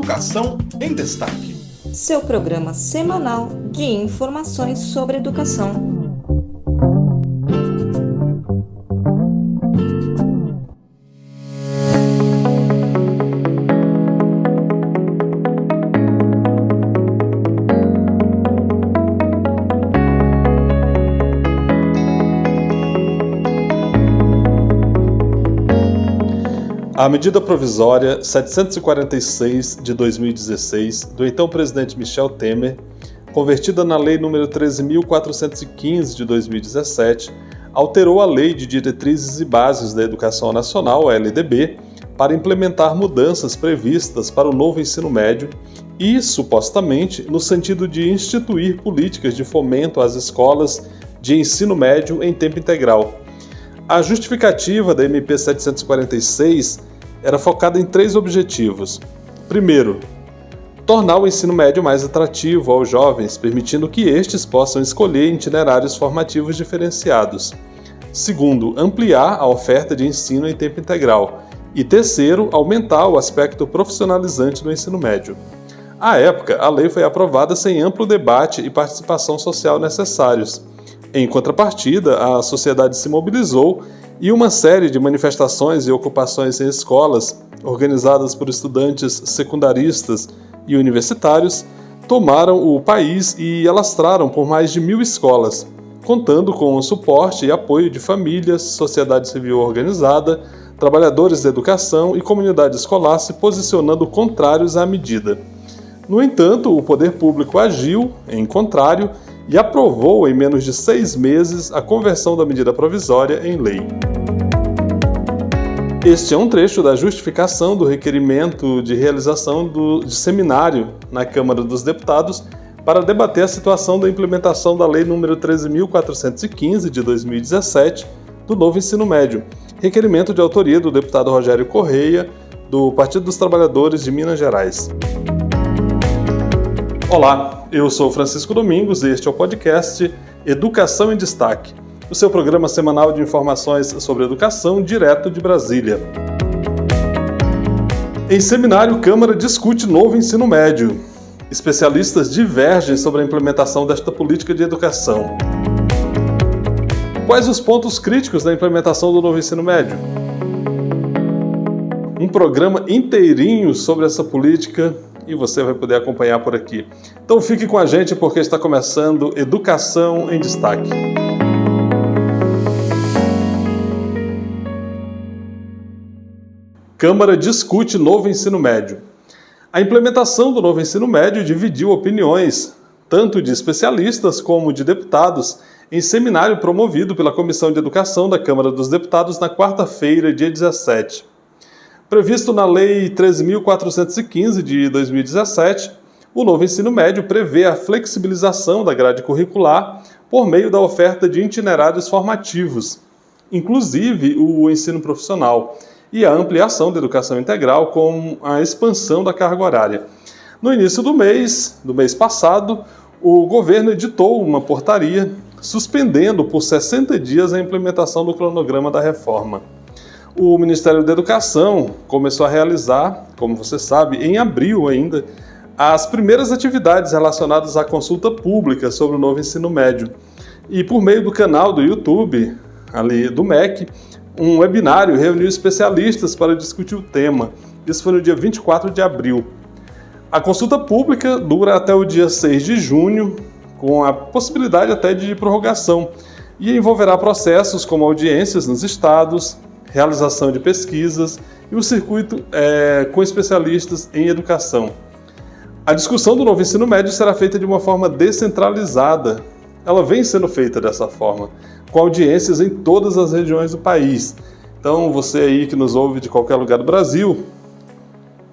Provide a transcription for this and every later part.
Educação em Destaque. Seu programa semanal de informações sobre educação. A medida provisória 746 de 2016 do então presidente Michel Temer, convertida na Lei nº 13.415 de 2017, alterou a Lei de Diretrizes e Bases da Educação Nacional, a LDB, para implementar mudanças previstas para o novo ensino médio e, supostamente, no sentido de instituir políticas de fomento às escolas de ensino médio em tempo integral. A justificativa da MP 746 era focada em 3 objetivos. Primeiro, tornar o ensino médio mais atrativo aos jovens, permitindo que estes possam escolher itinerários formativos diferenciados. Segundo, ampliar a oferta de ensino em tempo integral. E terceiro, aumentar o aspecto profissionalizante do ensino médio. À época, a lei foi aprovada sem amplo debate e participação social necessários. Em contrapartida, a sociedade se mobilizou e uma série de manifestações e ocupações em escolas, organizadas por estudantes secundaristas e universitários, tomaram o país e alastraram por mais de 1.000 escolas, contando com o suporte e apoio de famílias, sociedade civil organizada, trabalhadores da educação e comunidade escolar se posicionando contrários à medida. No entanto, o poder público agiu, em contrário, e aprovou em menos de 6 meses a conversão da medida provisória em lei. Este é um trecho da justificação do requerimento de realização de seminário na Câmara dos Deputados para debater a situação da implementação da Lei nº 13.415 de 2017 do novo ensino médio, requerimento de autoria do deputado Rogério Correia, do Partido dos Trabalhadores de Minas Gerais. Olá, eu sou Francisco Domingos e este é o podcast Educação em Destaque, o seu programa semanal de informações sobre educação direto de Brasília. Em seminário, Câmara discute novo ensino médio. Especialistas divergem sobre a implementação desta política de educação. Quais os pontos críticos da implementação do novo ensino médio? Um programa inteirinho sobre essa política e você vai poder acompanhar por aqui. Então fique com a gente porque está começando Educação em Destaque. Câmara discute novo ensino médio. A implementação do novo ensino médio dividiu opiniões, tanto de especialistas como de deputados, em seminário promovido pela Comissão de Educação da Câmara dos Deputados na quarta-feira, dia 17. Previsto na Lei 13.415 de 2017, o novo ensino médio prevê a flexibilização da grade curricular por meio da oferta de itinerários formativos, inclusive o ensino profissional, e a ampliação da educação integral com a expansão da carga horária. No início do mês passado, o governo editou uma portaria suspendendo por 60 dias a implementação do cronograma da reforma. O Ministério da Educação começou a realizar, como você sabe, em abril ainda, as primeiras atividades relacionadas à consulta pública sobre o novo ensino médio. E por meio do canal do YouTube, ali do MEC, um webinário reuniu especialistas para discutir o tema. Isso foi no dia 24 de abril. A consulta pública dura até o dia 6 de junho, com a possibilidade até de prorrogação, e envolverá processos como audiências nos estados, realização de pesquisas e um circuito com especialistas em educação. A discussão do novo ensino médio será feita de uma forma descentralizada. Ela vem sendo feita dessa forma, com audiências em todas as regiões do país. Então, você aí que nos ouve de qualquer lugar do Brasil,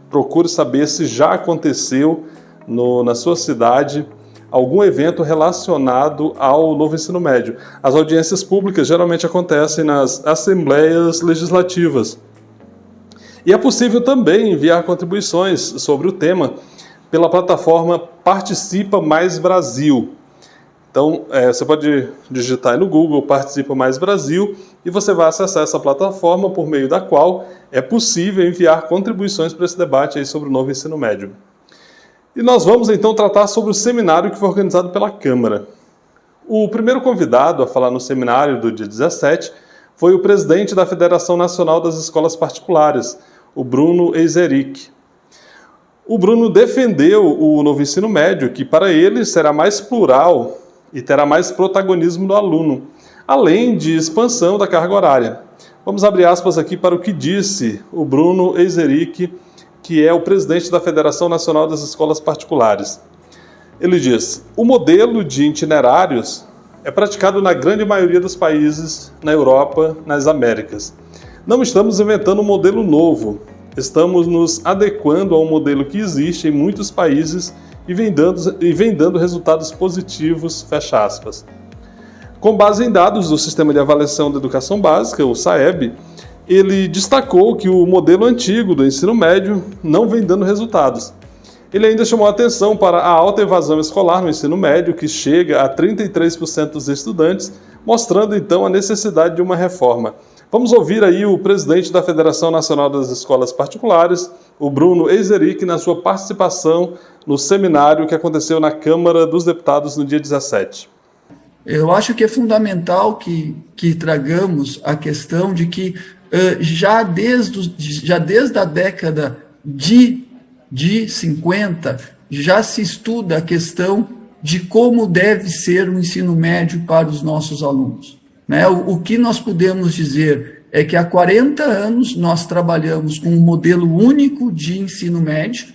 procure saber se já aconteceu na sua cidade algum evento relacionado ao novo ensino médio. As audiências públicas geralmente acontecem nas assembleias legislativas. E é possível também enviar contribuições sobre o tema pela plataforma Participa Mais Brasil. Então, você pode digitar aí no Google Participa Mais Brasil e você vai acessar essa plataforma por meio da qual é possível enviar contribuições para esse debate aí sobre o novo ensino médio. E nós vamos então tratar sobre o seminário que foi organizado pela Câmara. O primeiro convidado a falar no seminário do dia 17 foi o presidente da Federação Nacional das Escolas Particulares, o Bruno Eizeric. O Bruno defendeu o novo ensino médio, que para ele será mais plural e terá mais protagonismo do aluno, além de expansão da carga horária. Vamos abrir aspas aqui para o que disse o Bruno Eizeric, que é o presidente da Federação Nacional das Escolas Particulares. Ele diz: o modelo de itinerários é praticado na grande maioria dos países na Europa, nas Américas. Não estamos inventando um modelo novo, estamos nos adequando a um modelo que existe em muitos países e vem dando resultados positivos, fecha aspas. Com base em dados do Sistema de Avaliação da Educação Básica, o SAEB, ele destacou que o modelo antigo do ensino médio não vem dando resultados. Ele ainda chamou a atenção para a alta evasão escolar no ensino médio, que chega a 33% dos estudantes, mostrando então a necessidade de uma reforma. Vamos ouvir aí o presidente da Federação Nacional das Escolas Particulares, o Bruno Eizeric, na sua participação no seminário que aconteceu na Câmara dos Deputados no dia 17. Eu acho que é fundamental que tragamos a questão de que já desde a década de 50, já se estuda a questão de como deve ser o ensino médio para os nossos alunos. Né? O que nós podemos dizer é que há 40 anos nós trabalhamos com um modelo único de ensino médio,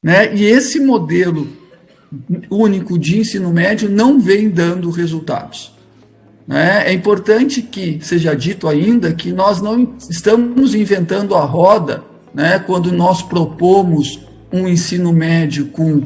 né? E esse modelo único de ensino médio não vem dando resultados. Né? É importante que seja dito ainda que nós não estamos inventando a roda, né, quando nós propomos um ensino médio com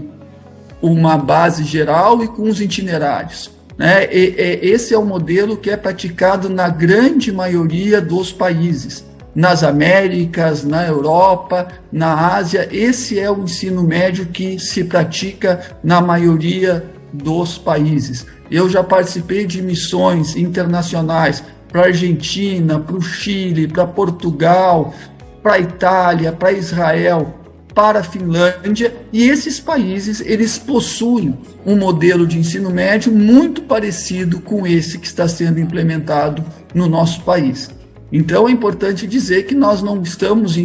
uma base geral e com os itinerários. Né? Esse é o modelo que é praticado na grande maioria dos países, nas Américas, na Europa, na Ásia. Esse é o ensino médio que se pratica na maioria dos países. Eu já participei de missões internacionais para a Argentina, para o Chile, para Portugal, para a Itália, para Israel, para a Finlândia, e esses países eles possuem um modelo de ensino médio muito parecido com esse que está sendo implementado no nosso país. Então é importante dizer que nós não estamos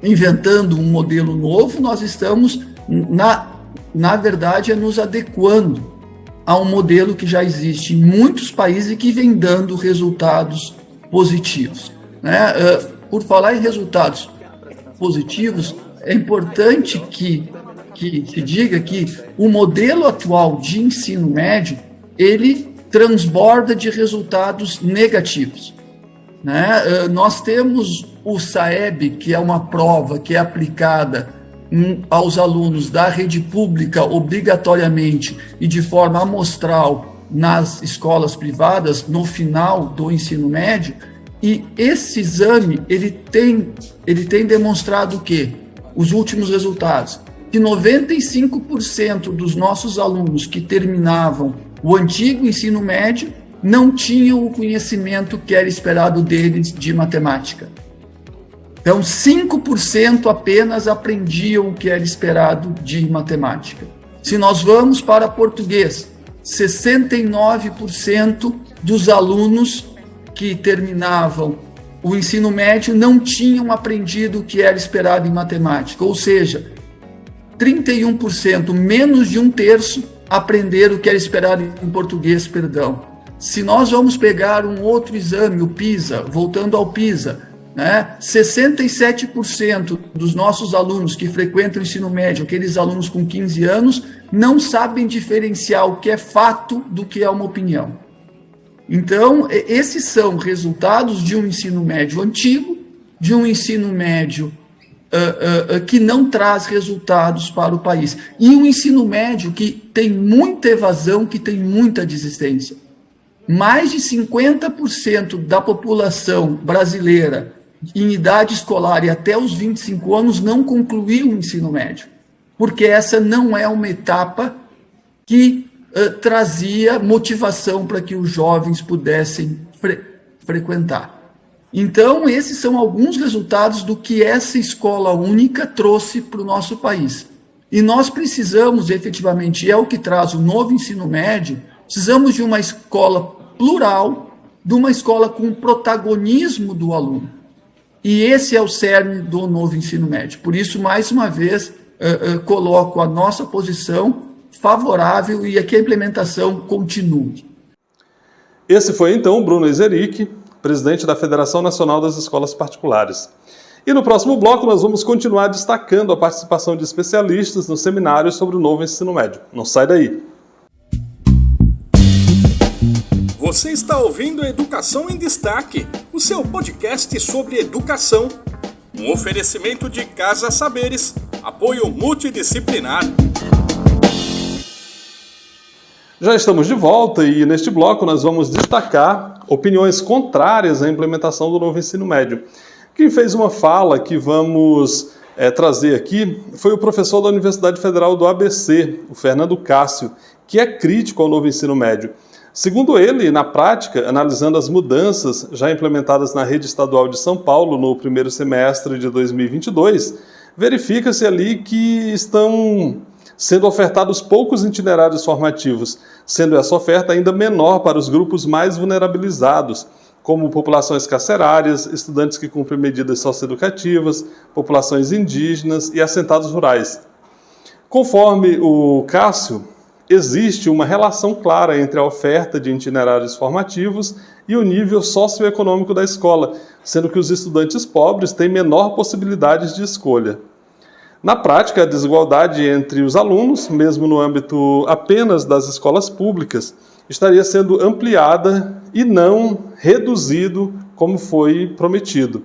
inventando um modelo novo, nós estamos, na verdade, nos adequando a um modelo que já existe em muitos países e que vem dando resultados positivos. Né? Por falar em resultados positivos, é importante que se diga que o modelo atual de ensino médio, ele transborda de resultados negativos. Né? Nós temos o SAEB, que é uma prova que é aplicada aos alunos da rede pública obrigatoriamente e de forma amostral nas escolas privadas no final do ensino médio, e esse exame ele tem demonstrado o quê? Os últimos resultados, que 95% dos nossos alunos que terminavam o antigo ensino médio não tinham o conhecimento que era esperado deles de matemática. Então, 5% apenas aprendiam o que era esperado de matemática. Se nós vamos para português, 69% dos alunos que terminavam o ensino médio não tinham aprendido o que era esperado em matemática, ou seja, 31%, menos de um terço, aprenderam o que era esperado em português, perdão. Se nós vamos pegar um outro exame, o PISA, voltando ao PISA, né, 67% dos nossos alunos que frequentam o ensino médio, aqueles alunos com 15 anos, não sabem diferenciar o que é fato do que é uma opinião. Então, esses são resultados de um ensino médio antigo, de um ensino médio que não traz resultados para o país. E um ensino médio que tem muita evasão, que tem muita desistência. Mais de 50% da população brasileira em idade escolar e até os 25 anos não concluiu o ensino médio, porque essa não é uma etapa que trazia motivação para que os jovens pudessem frequentar. Então, esses são alguns resultados do que essa escola única trouxe para o nosso país. E nós precisamos, efetivamente, é o que traz o novo ensino médio, precisamos de uma escola plural, de uma escola com protagonismo do aluno. E esse é o cerne do novo ensino médio. Por isso, mais uma vez, coloco a nossa posição favorável e que a implementação continue. Esse foi, então, Bruno Eizeric, presidente da Federação Nacional das Escolas Particulares. E no próximo bloco nós vamos continuar destacando a participação de especialistas no seminário sobre o novo ensino médio. Não sai daí! Você está ouvindo Educação em Destaque, o seu podcast sobre educação. Um oferecimento de Casa Saberes, apoio multidisciplinar. Já estamos de volta e neste bloco nós vamos destacar opiniões contrárias à implementação do novo ensino médio. Quem fez uma fala que vamos trazer aqui foi o professor da Universidade Federal do ABC, o Fernando Cássio, que é crítico ao novo ensino médio. Segundo ele, na prática, analisando as mudanças já implementadas na rede estadual de São Paulo no primeiro semestre de 2022, verifica-se ali que estão sendo ofertados poucos itinerários formativos, sendo essa oferta ainda menor para os grupos mais vulnerabilizados, como populações carcerárias, estudantes que cumprem medidas socioeducativas, populações indígenas e assentados rurais. Conforme o Cássio, existe uma relação clara entre a oferta de itinerários formativos e o nível socioeconômico da escola, sendo que os estudantes pobres têm menor possibilidades de escolha. Na prática, a desigualdade entre os alunos, mesmo no âmbito apenas das escolas públicas, estaria sendo ampliada e não reduzido como foi prometido.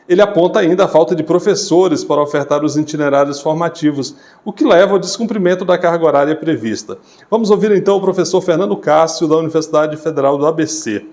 Ele aponta ainda a falta de professores para ofertar os itinerários formativos, o que leva ao descumprimento da carga horária prevista. Vamos ouvir então o professor Fernando Cássio, da Universidade Federal do ABC.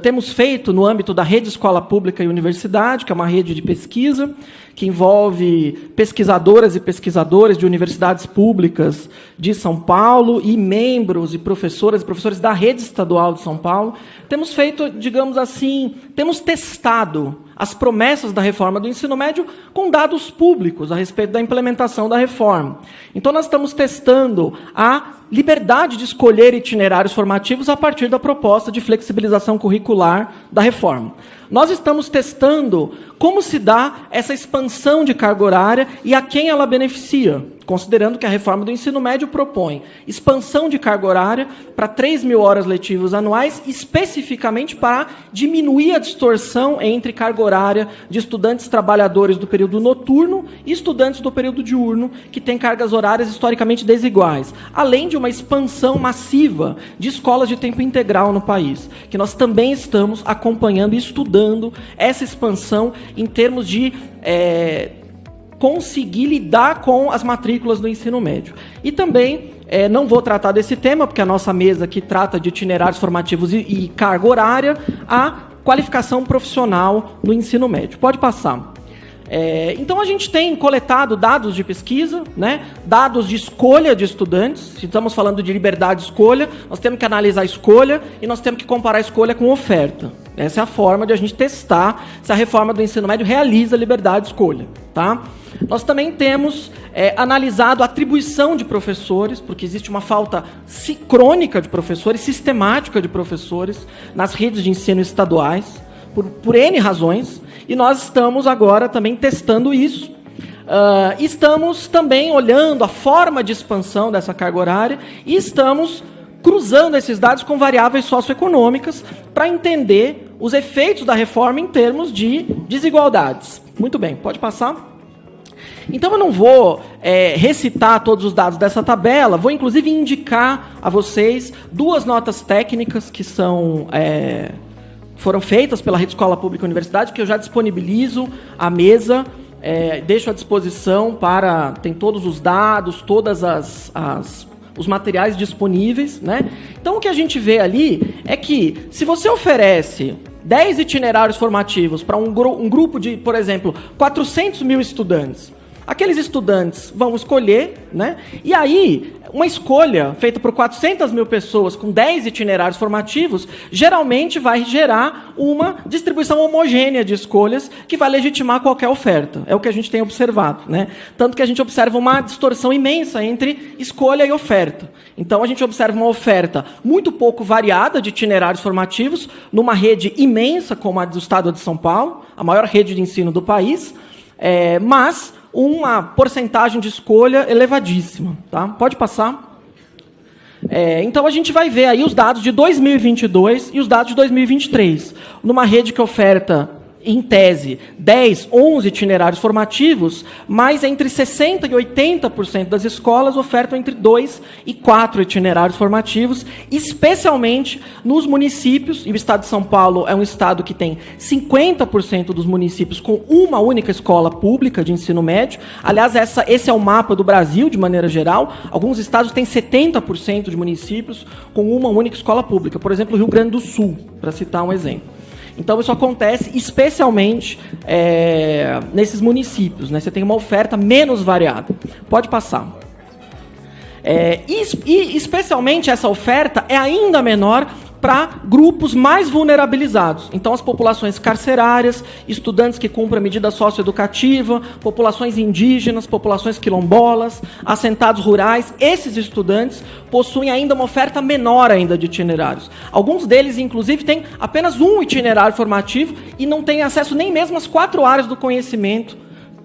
Temos feito, no âmbito da rede escola pública e universidade, que é uma rede de pesquisa, que envolve pesquisadoras e pesquisadores de universidades públicas de São Paulo e membros e professoras e professores da rede estadual de São Paulo. Temos feito, digamos assim, temos testado as promessas da reforma do ensino médio com dados públicos a respeito da implementação da reforma. Então, nós estamos testando a liberdade de escolher itinerários formativos a partir da proposta de flexibilização curricular da reforma. Nós estamos testando como se dá essa expansão de carga horária e a quem ela beneficia, considerando que a reforma do ensino médio propõe expansão de carga horária para 3.000 horas letivas anuais, especificamente para diminuir a distorção entre carga horária de estudantes trabalhadores do período noturno e estudantes do período diurno, que têm cargas horárias historicamente desiguais, além de uma expansão massiva de escolas de tempo integral no país, que nós também estamos acompanhando e estudando essa expansão em termos de conseguir lidar com as matrículas do ensino médio. E também, não vou tratar desse tema, porque a nossa mesa aqui trata de itinerários formativos e carga horária, a qualificação profissional no ensino médio. Pode passar. Então, a gente tem coletado dados de pesquisa, né, dados de escolha de estudantes. Se estamos falando de liberdade de escolha, nós temos que analisar a escolha e nós temos que comparar a escolha com oferta. Essa é a forma de a gente testar se a reforma do ensino médio realiza a liberdade de escolha. Tá? Nós também temos analisado a atribuição de professores, porque existe uma falta crônica de professores, sistemática de professores nas redes de ensino estaduais, por N razões, e nós estamos agora também testando isso. Estamos também olhando a forma de expansão dessa carga horária e estamos cruzando esses dados com variáveis socioeconômicas para entender os efeitos da reforma em termos de desigualdades. Muito bem, pode passar. Então, eu não vou recitar todos os dados dessa tabela, vou inclusive indicar a vocês 2 notas técnicas que foram feitas pela Rede Escola Pública e Universidade, que eu já disponibilizo à mesa, deixo à disposição tem todos os dados, todas os materiais disponíveis, né? Então, o que a gente vê ali é que, se você oferece 10 itinerários formativos para um grupo de, por exemplo, 400 mil estudantes, Aqueles estudantes vão escolher, né? E aí, uma escolha feita por 400 mil pessoas com 10 itinerários formativos, geralmente vai gerar uma distribuição homogênea de escolhas que vai legitimar qualquer oferta. É o que a gente tem observado, né? Tanto que a gente observa uma distorção imensa entre escolha e oferta. Então, a gente observa uma oferta muito pouco variada de itinerários formativos numa rede imensa como a do Estado de São Paulo, a maior rede de ensino do país, mas uma porcentagem de escolha elevadíssima. Tá? Pode passar. Então, a gente vai ver aí os dados de 2022 e os dados de 2023. Numa rede que oferta, em tese, 10, 11 itinerários formativos, mas entre 60% e 80% das escolas ofertam entre 2 e 4 itinerários formativos, especialmente nos municípios, e o Estado de São Paulo é um estado que tem 50% dos municípios com uma única escola pública de ensino médio. Aliás, esse é o mapa do Brasil, de maneira geral. Alguns estados têm 70% de municípios com uma única escola pública. Por exemplo, o Rio Grande do Sul, para citar um exemplo. Então, isso acontece especialmente nesses municípios, né? Você tem uma oferta menos variada. Pode passar. E especialmente essa oferta é ainda menor para grupos mais vulnerabilizados. Então, as populações carcerárias, estudantes que cumprem a medida socioeducativa, populações indígenas, populações quilombolas, assentados rurais, esses estudantes possuem ainda uma oferta menor ainda de itinerários. Alguns deles, inclusive, têm apenas um itinerário formativo e não têm acesso nem mesmo às 4 áreas do conhecimento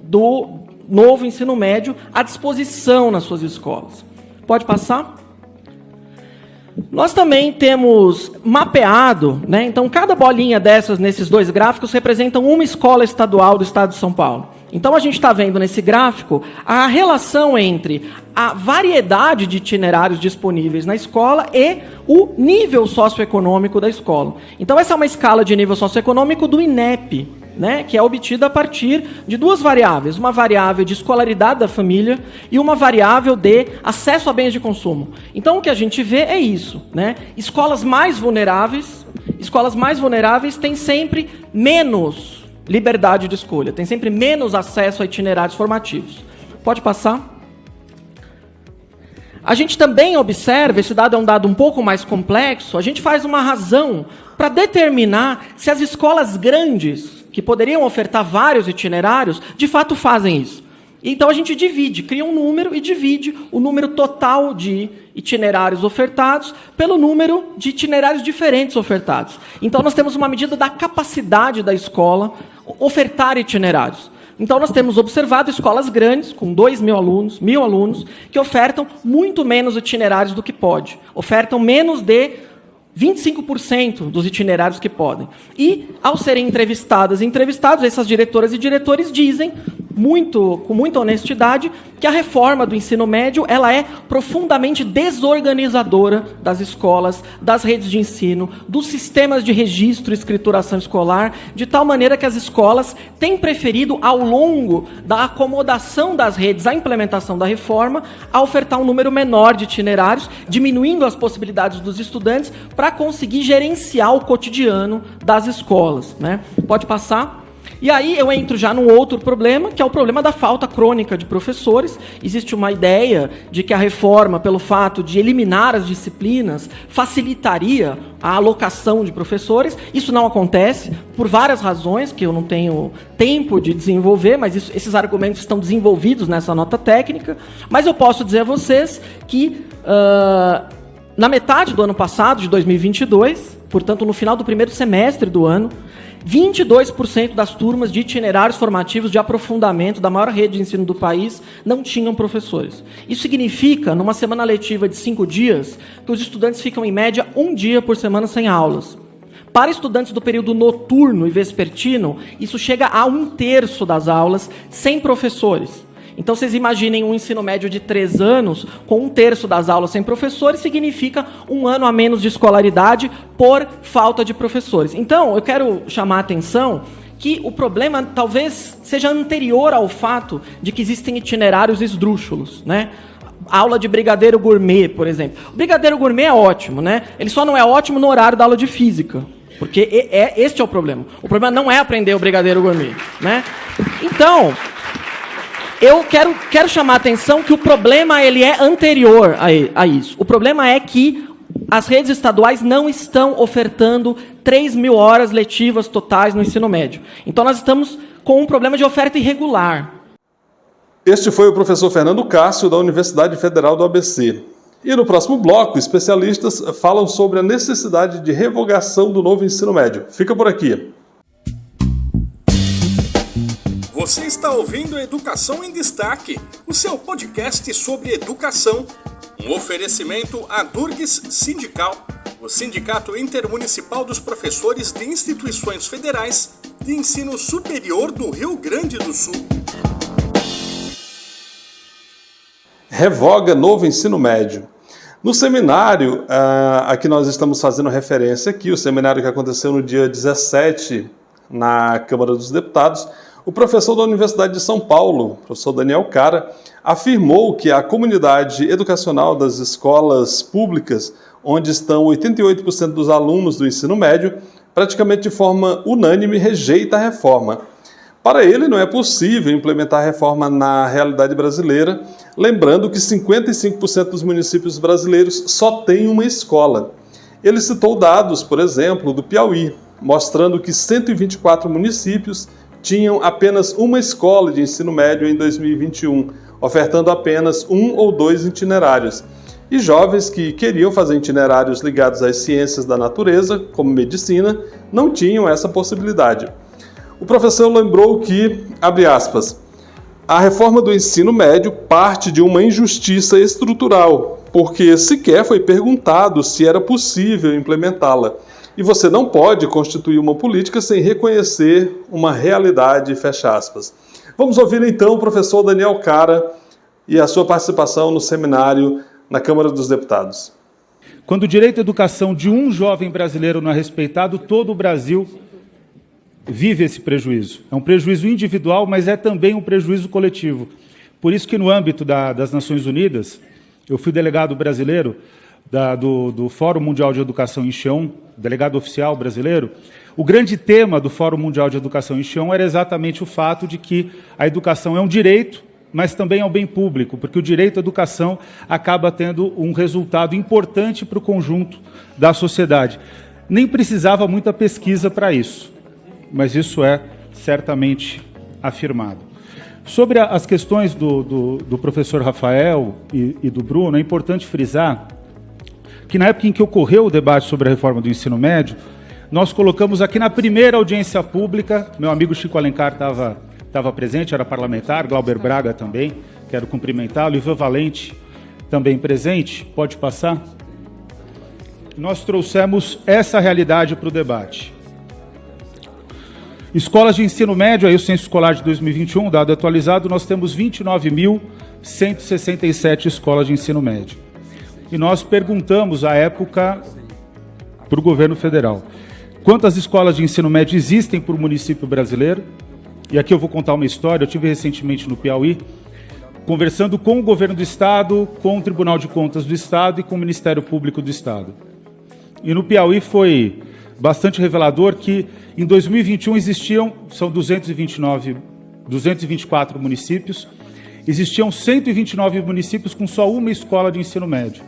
do novo ensino médio à disposição nas suas escolas. Pode passar? Nós também temos mapeado, né? Então, cada bolinha dessas, nesses 2 gráficos, representam uma escola estadual do Estado de São Paulo. Então, a gente está vendo nesse gráfico a relação entre a variedade de itinerários disponíveis na escola e o nível socioeconômico da escola. Então, essa é uma escala de nível socioeconômico do INEP, né, que é obtida a partir de 2 variáveis. Uma variável de escolaridade da família e uma variável de acesso a bens de consumo. Então, o que a gente vê é isso, né? Escolas mais vulneráveis têm sempre menos liberdade de escolha, têm sempre menos acesso a itinerários formativos. Pode passar? A gente também observa, esse dado é um dado um pouco mais complexo, a gente faz uma razão para determinar se as escolas grandes, que poderiam ofertar vários itinerários, de fato fazem isso. Então a gente cria um número e divide o número total de itinerários ofertados pelo número de itinerários diferentes ofertados. Então nós temos uma medida da capacidade da escola ofertar itinerários. Então nós temos observado escolas grandes, com 2.000 alunos, 1.000 alunos, que ofertam muito menos itinerários do que pode. Ofertam menos de 25% dos itinerários que podem. E, ao serem entrevistados, essas diretoras e diretores dizem, com muita honestidade, que a reforma do ensino médio ela é profundamente desorganizadora das escolas, das redes de ensino, dos sistemas de registro e escrituração escolar, de tal maneira que as escolas têm preferido, ao longo da acomodação das redes à implementação da reforma, a ofertar um número menor de itinerários, diminuindo as possibilidades dos estudantes para conseguir gerenciar o cotidiano das escolas, né? Pode passar? E aí eu entro já num outro problema, que é o problema da falta crônica de professores. Existe uma ideia de que a reforma, pelo fato de eliminar as disciplinas, facilitaria a alocação de professores. Isso não acontece, por várias razões, que eu não tenho tempo de desenvolver, mas esses argumentos estão desenvolvidos nessa nota técnica. Mas eu posso dizer a vocês que, na metade do ano passado, de 2022, portanto, no final do primeiro semestre do ano, 22% das turmas de itinerários formativos de aprofundamento da maior rede de ensino do país não tinham professores. Isso significa, numa semana letiva de 5 dias, que os estudantes ficam, em média, 1 dia por semana sem aulas. Para estudantes do período noturno e vespertino, isso chega a 1/3 das aulas sem professores. Então, vocês imaginem um ensino médio de 3 anos, com 1/3 das aulas sem professores, significa 1 ano a menos de escolaridade por falta de professores. Então, eu quero chamar a atenção que o problema talvez seja anterior ao fato de que existem itinerários esdrúxulos, né? Aula de brigadeiro gourmet, por exemplo. O brigadeiro gourmet é ótimo, né? Ele só não é ótimo no horário da aula de física, porque este é o problema. O problema não é aprender o brigadeiro gourmet, né? Então, eu quero chamar a atenção que o problema ele é anterior a isso. O problema é que as redes estaduais não estão ofertando 3.000 horas letivas totais no ensino médio. Então, nós estamos com um problema de oferta irregular. Este foi o professor Fernando Cássio, da Universidade Federal do ABC. E no próximo bloco, especialistas falam sobre a necessidade de revogação do novo ensino médio. Fica por aqui. Você está ouvindo Educação em Destaque, o seu podcast sobre educação. Um oferecimento à Durgues Sindical, o Sindicato Intermunicipal dos Professores de Instituições Federais de Ensino Superior do Rio Grande do Sul. Revoga novo ensino médio. No seminário a que nós estamos fazendo referência aqui, o seminário que aconteceu no dia 17 na Câmara dos Deputados, o professor da Universidade de São Paulo, professor Daniel Cara, afirmou que a comunidade educacional das escolas públicas, onde estão 88% dos alunos do ensino médio, praticamente de forma unânime rejeita a reforma. Para ele, não é possível implementar a reforma na realidade brasileira, lembrando que 55% dos municípios brasileiros só têm uma escola. Ele citou dados, por exemplo, do Piauí, mostrando que 124 municípios tinham apenas uma escola de ensino médio em 2021, ofertando apenas 1 ou 2 itinerários. E jovens que queriam fazer itinerários ligados às ciências da natureza, como medicina, não tinham essa possibilidade. O professor lembrou que, abre aspas, a reforma do ensino médio parte de uma injustiça estrutural, porque sequer foi perguntado se era possível implementá-la. E você não pode constituir uma política sem reconhecer uma realidade, fecha aspas. Vamos ouvir então o professor Daniel Cara e a sua participação no seminário na Câmara dos Deputados. Quando o direito à educação de um jovem brasileiro não é respeitado, todo o Brasil vive esse prejuízo. É um prejuízo individual, mas é também um prejuízo coletivo. Por isso que no âmbito das Nações Unidas, eu fui delegado brasileiro do Fórum Mundial de Educação em Xi'an, delegado oficial brasileiro. O grande tema do Fórum Mundial de Educação em Xi'an era exatamente o fato de que a educação é um direito, mas também é um bem público, porque o direito à educação acaba tendo um resultado importante para o conjunto da sociedade. Nem precisava muita pesquisa para isso, mas isso é certamente afirmado. Sobre as questões do professor Rafael e do Bruno, é importante frisar que na época em que ocorreu o debate sobre a reforma do ensino médio, nós colocamos aqui na primeira audiência pública, meu amigo Chico Alencar estava presente, era parlamentar, Glauber Braga também, quero cumprimentá-lo, Ivan Valente também presente, pode passar? Nós trouxemos essa realidade para o debate. Escolas de ensino médio, aí o censo escolar de 2021, dado atualizado, nós temos 29.167 escolas de ensino médio. E nós perguntamos, à época, para o governo federal, quantas escolas de ensino médio existem por município brasileiro? E aqui eu vou contar uma história, eu estive recentemente no Piauí, conversando com o governo do Estado, com o Tribunal de Contas do Estado e com o Ministério Público do Estado. E no Piauí foi bastante revelador que em 2021 são 224 municípios, existiam 129 municípios com só uma escola de ensino médio,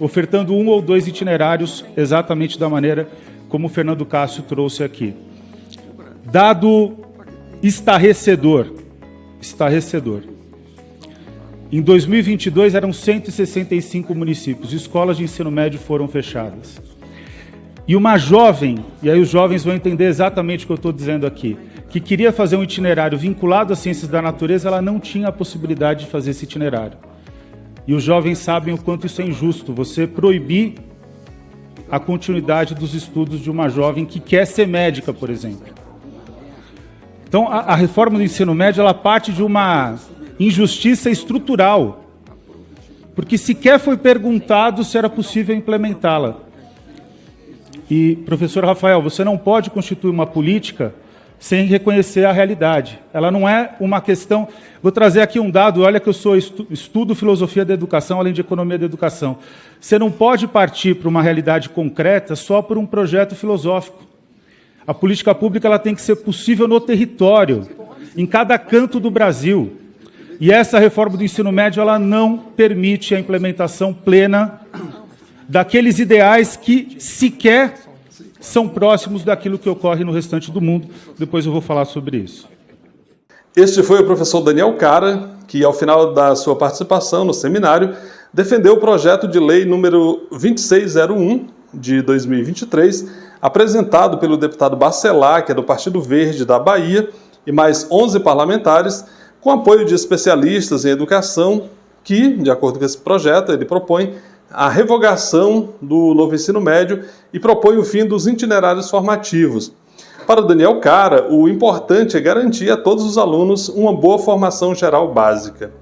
ofertando 1 ou 2 itinerários exatamente da maneira como o Fernando Cássio trouxe aqui. Dado estarrecedor. Em 2022 eram 165 municípios, escolas de ensino médio foram fechadas. E uma jovem, e aí os jovens vão entender exatamente o que eu estou dizendo aqui, que queria fazer um itinerário vinculado às ciências da natureza, ela não tinha a possibilidade de fazer esse itinerário. E os jovens sabem o quanto isso é injusto, você proibir a continuidade dos estudos de uma jovem que quer ser médica, por exemplo. Então, a reforma do ensino médio, ela parte de uma injustiça estrutural, porque sequer foi perguntado se era possível implementá-la. E, professor Rafael, você não pode constituir uma política sem reconhecer a realidade. Ela não é uma questão... Vou trazer aqui um dado, olha que eu estudo filosofia da educação, além de economia da educação. Você não pode partir para uma realidade concreta só por um projeto filosófico. A política pública ela tem que ser possível no território, em cada canto do Brasil. E essa reforma do ensino médio ela não permite a implementação plena daqueles ideais que sequer são próximos daquilo que ocorre no restante do mundo. Depois eu vou falar sobre isso. Este foi o professor Daniel Cara, que ao final da sua participação no seminário, defendeu o projeto de lei número 2601 de 2023, apresentado pelo deputado Bacelar, que é do Partido Verde da Bahia, e mais 11 parlamentares, com apoio de especialistas em educação, que, de acordo com esse projeto, ele propõe a revogação do novo ensino médio e propõe o fim dos itinerários formativos. Para o Daniel Cara, o importante é garantir a todos os alunos uma boa formação geral básica.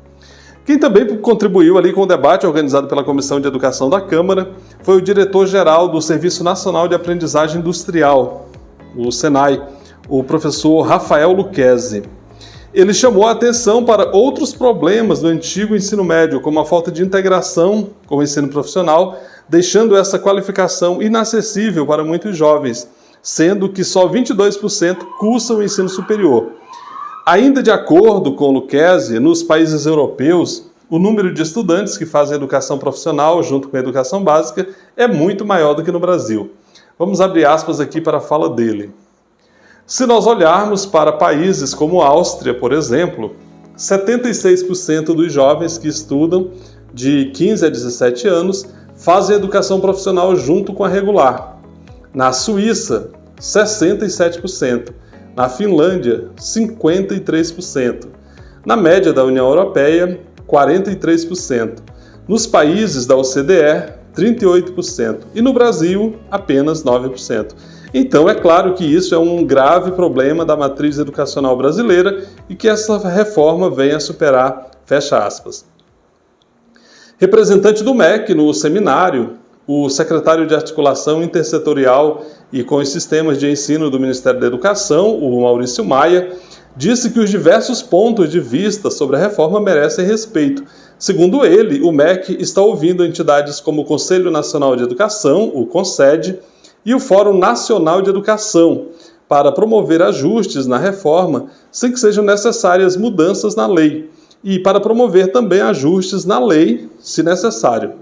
Quem também contribuiu ali com o debate organizado pela Comissão de Educação da Câmara foi o diretor-geral do Serviço Nacional de Aprendizagem Industrial, o SENAI, o professor Rafael Lucchesi. Ele chamou a atenção para outros problemas do antigo ensino médio, como a falta de integração com o ensino profissional, deixando essa qualificação inacessível para muitos jovens, sendo que só 22% cursam o ensino superior. Ainda de acordo com Lucchesi, nos países europeus, o número de estudantes que fazem educação profissional junto com a educação básica é muito maior do que no Brasil. Vamos abrir aspas aqui para a fala dele. Se nós olharmos para países como a Áustria, por exemplo, 76% dos jovens que estudam de 15 a 17 anos fazem educação profissional junto com a regular. Na Suíça, 67%. Na Finlândia, 53%. Na média da União Europeia, 43%. Nos países da OCDE, 38%. E no Brasil, apenas 9%. Então, é claro que isso é um grave problema da matriz educacional brasileira e que essa reforma vem a superar, fecha aspas. Representante do MEC no seminário, o secretário de Articulação Intersetorial e com os Sistemas de Ensino do Ministério da Educação, o Maurício Maia, disse que os diversos pontos de vista sobre a reforma merecem respeito. Segundo ele, o MEC está ouvindo entidades como o Conselho Nacional de Educação, o CONSED, e o Fórum Nacional de Educação, para promover ajustes na reforma sem que sejam necessárias mudanças na lei, e para promover também ajustes na lei, se necessário.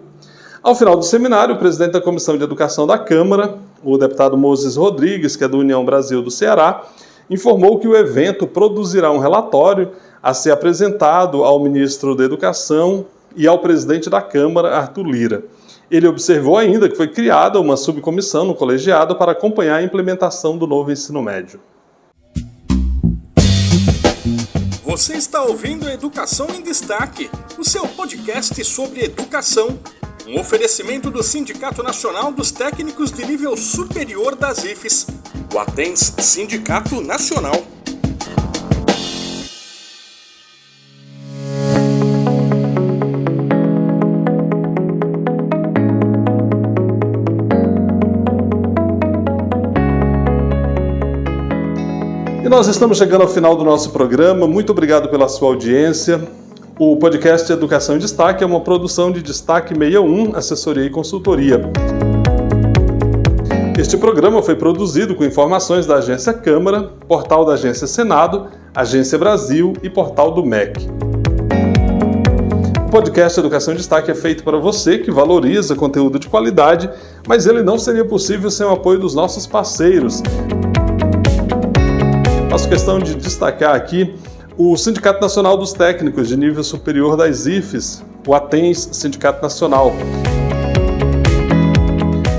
Ao final do seminário, o presidente da Comissão de Educação da Câmara, o deputado Moses Rodrigues, que é do União Brasil do Ceará, informou que o evento produzirá um relatório a ser apresentado ao ministro da Educação e ao presidente da Câmara, Arthur Lira. Ele observou ainda que foi criada uma subcomissão no colegiado para acompanhar a implementação do novo ensino médio. Você está ouvindo Educação em Destaque, o seu podcast sobre educação. Um oferecimento do Sindicato Nacional dos Técnicos de Nível Superior das IFES, o ATENS Sindicato Nacional. E nós estamos chegando ao final do nosso programa. Muito obrigado pela sua audiência. O podcast Educação em Destaque é uma produção de Destaque 61, assessoria e consultoria. Este programa foi produzido com informações da Agência Câmara, portal da Agência Senado, Agência Brasil e portal do MEC. O podcast Educação em Destaque é feito para você que valoriza conteúdo de qualidade, mas ele não seria possível sem o apoio dos nossos parceiros. Faço questão de destacar aqui o Sindicato Nacional dos Técnicos de Nível Superior das IFES, o ATENS Sindicato Nacional.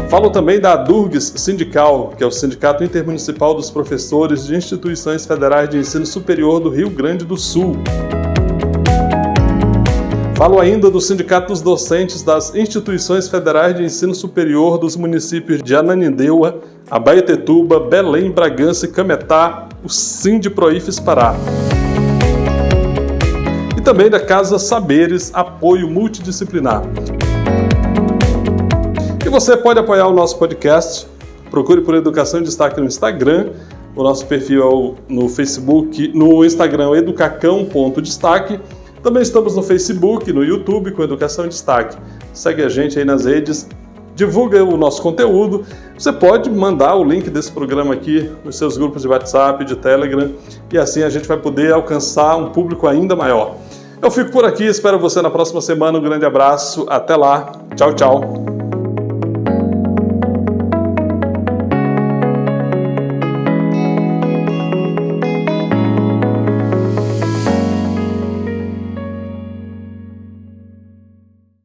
Falo também da Durgues Sindical, que é o Sindicato Intermunicipal dos Professores de Instituições Federais de Ensino Superior do Rio Grande do Sul. Falo ainda do Sindicato dos Docentes das Instituições Federais de Ensino Superior dos municípios de Ananindeua, Abaetetuba, Belém, Bragança e Cametá, o Sindiproifes Pará. E também da Casa Saberes, apoio multidisciplinar. E você pode apoiar o nosso podcast. Procure por Educação em Destaque no Instagram. O nosso perfil é no Facebook, no Instagram, educacão.destaque. Também estamos no Facebook, no YouTube, com Educação em Destaque. Segue a gente aí nas redes, divulga o nosso conteúdo. Você pode mandar o link desse programa aqui nos seus grupos de WhatsApp, de Telegram, e assim a gente vai poder alcançar um público ainda maior. Eu fico por aqui, espero você na próxima semana. Um grande abraço, até lá. Tchau, tchau.